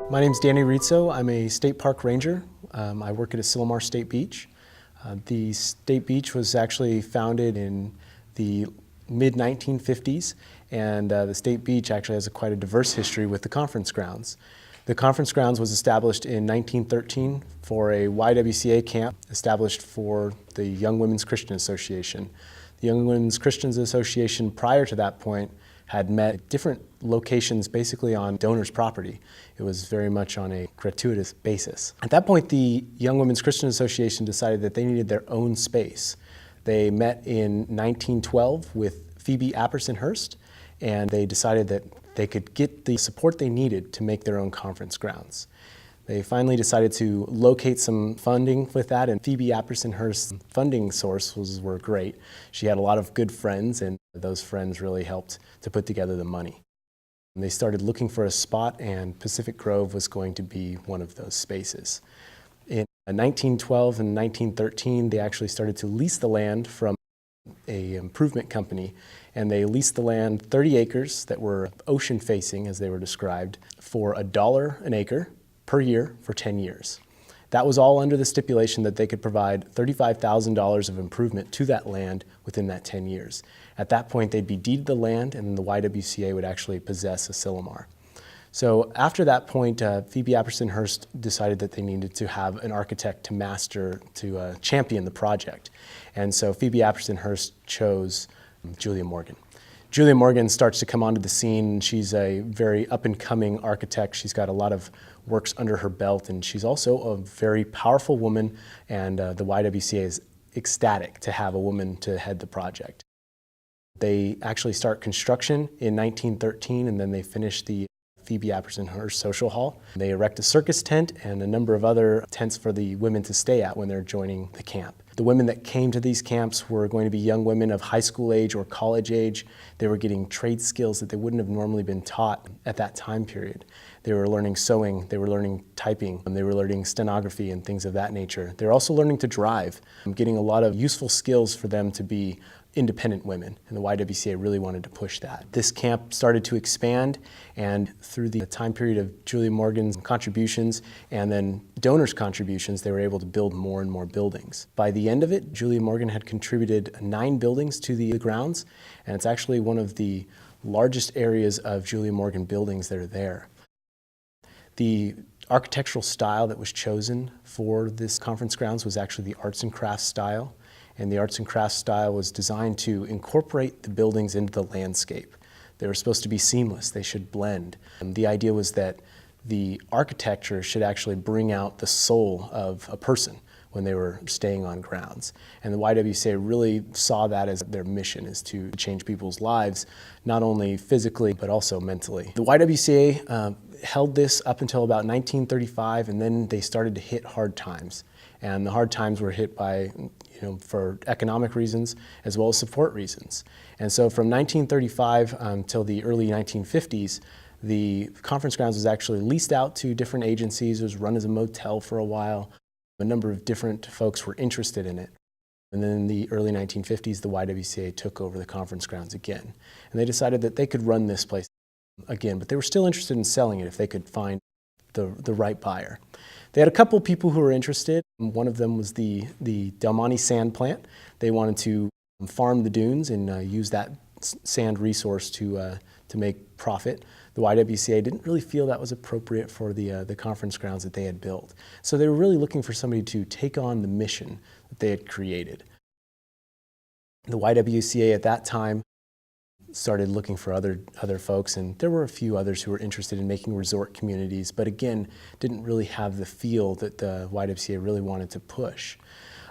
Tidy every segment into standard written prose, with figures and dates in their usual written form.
My name's Danny Rizzo. I'm a state park ranger. I work at Asilomar State Beach. The state beach was actually founded in the mid-1950s, and the state beach actually has quite a diverse history with the conference grounds. The conference grounds was established in 1913 for a YWCA camp established for the Young Women's Christian Association. The Young Women's Christian Association prior to that point had met at different locations basically on donors' property. It was very much on a gratuitous basis. At that point, the Young Women's Christian Association decided that they needed their own space. They met in 1912 with Phoebe Apperson-Hearst, and they decided that they could get the support they needed to make their own conference grounds. They finally decided to locate some funding with that, and Phoebe Apperson-Hearst's funding sources were great. She had a lot of good friends, and those friends really helped to put together the money. And they started looking for a spot, and Pacific Grove was going to be one of those spaces. In 1912 and 1913, they actually started to lease the land from an improvement company, and they leased the land 30 acres that were ocean facing, as they were described, for $1 an acre per year for 10 years. That was all under the stipulation that they could provide $35,000 of improvement to that land within that 10 years. At that point, they'd be deeded the land, and the YWCA would actually possess Asilomar. So after that point, Phoebe Apperson-Hearst decided that they needed to have an architect to champion the project. And so Phoebe Apperson-Hearst chose Julia Morgan. Julia Morgan starts to come onto the scene. She's a very up-and-coming architect. She's got a lot of works under her belt, and she's also a very powerful woman, and the YWCA is ecstatic to have a woman to head the project. They actually start construction in 1913, and then they finish the Phoebe Apperson-Hearst Social Hall. They erect a circus tent and a number of other tents for the women to stay at when they're joining the camp. The women that came to these camps were going to be young women of high school age or college age. They were getting trade skills that they wouldn't have normally been taught at that time period. They were learning sewing, they were learning typing, and they were learning stenography and things of that nature. They were also learning to drive, getting a lot of useful skills for them to be independent women, and the YWCA really wanted to push that. This camp started to expand, and through the time period of Julia Morgan's contributions and then donors' contributions, they were able to build more and more buildings. By the end of it, Julia Morgan had contributed 9 buildings to the grounds, and it's actually one of the largest areas of Julia Morgan buildings that are there. The architectural style that was chosen for this conference grounds was actually the arts and crafts style. And the arts and crafts style was designed to incorporate the buildings into the landscape. They were supposed to be seamless, they should blend. And the idea was that the architecture should actually bring out the soul of a person when they were staying on grounds. And the YWCA really saw that as their mission, is to change people's lives, not only physically, but also mentally. The YWCA held this up until about 1935, and then they started to hit hard times. And the hard times were hit by, for economic reasons as well as support reasons. And so from 1935 until the early 1950s, the conference grounds was actually leased out to different agencies. It was run as a motel for a while. A number of different folks were interested in it. And then in the early 1950s, the YWCA took over the conference grounds again. And they decided that they could run this place again, but they were still interested in selling it if they could find the right buyer. They had a couple people who were interested. One of them was the Del Monte sand plant. They wanted to farm the dunes and use that sand resource to make profit. The YWCA didn't really feel that was appropriate for the conference grounds that they had built. So they were really looking for somebody to take on the mission that they had created. The YWCA at that time started looking for other folks, and there were a few others who were interested in making resort communities, but again, didn't really have the feel that the YWCA really wanted to push.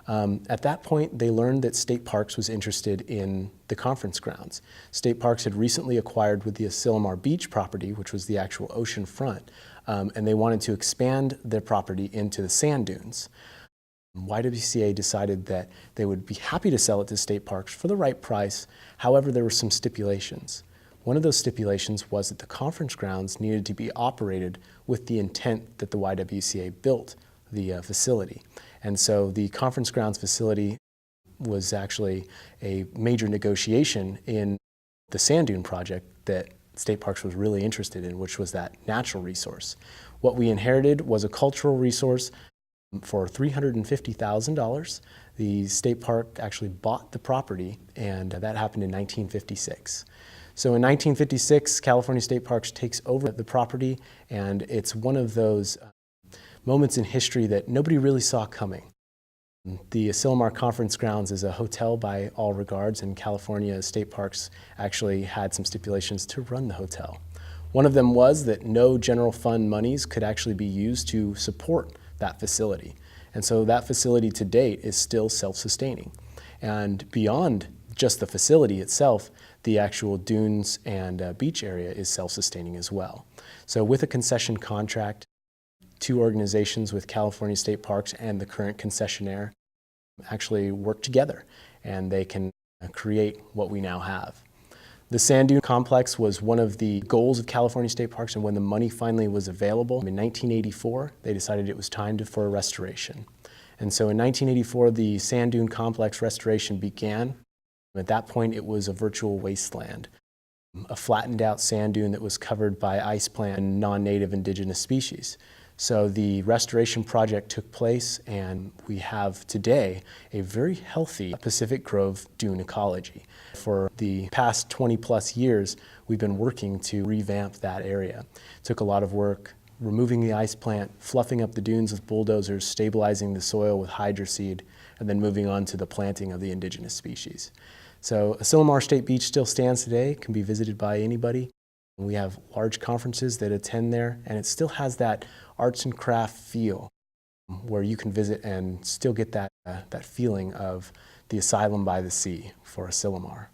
At that point, they learned that State Parks was interested in the conference grounds. State Parks had recently acquired with the Asilomar Beach property, which was the actual ocean front, and they wanted to expand their property into the sand dunes. YWCA decided that they would be happy to sell it to State Parks for the right price. However, there were some stipulations. One of those stipulations was that the conference grounds needed to be operated with the intent that the YWCA built the facility. And so the conference grounds facility was actually a major negotiation in the sand dune project that state parks was really interested in, which was that natural resource. What we inherited was a cultural resource. For $350,000, the state park actually bought the property, and that happened in 1956. So in 1956, California State Parks takes over the property, and it's one of those moments in history that nobody really saw coming. The Asilomar Conference Grounds is a hotel by all regards, and California State Parks actually had some stipulations to run the hotel. One of them was that no general fund monies could actually be used to support that facility. And so that facility to date is still self-sustaining. And beyond just the facility itself, the actual dunes and beach area is self-sustaining as well. So with a concession contract, two organizations with California State Parks and the current concessionaire actually work together, and they can create what we now have. The sand dune complex was one of the goals of California State Parks, and when the money finally was available in 1984, they decided it was time for a restoration. And so in 1984, the sand dune complex restoration began. At that point, it was a virtual wasteland, a flattened out sand dune that was covered by ice plant and non-native indigenous species. So the restoration project took place, and we have today a very healthy Pacific Grove dune ecology. For the past 20 plus years, we've been working to revamp that area. It took a lot of work removing the ice plant, fluffing up the dunes with bulldozers, stabilizing the soil with hydroseed, and then moving on to the planting of the indigenous species. So Asilomar State Beach still stands today, can be visited by anybody. We have large conferences that attend there, and it still has that arts and craft feel where you can visit and still get that feeling of the asylum by the sea for Asilomar.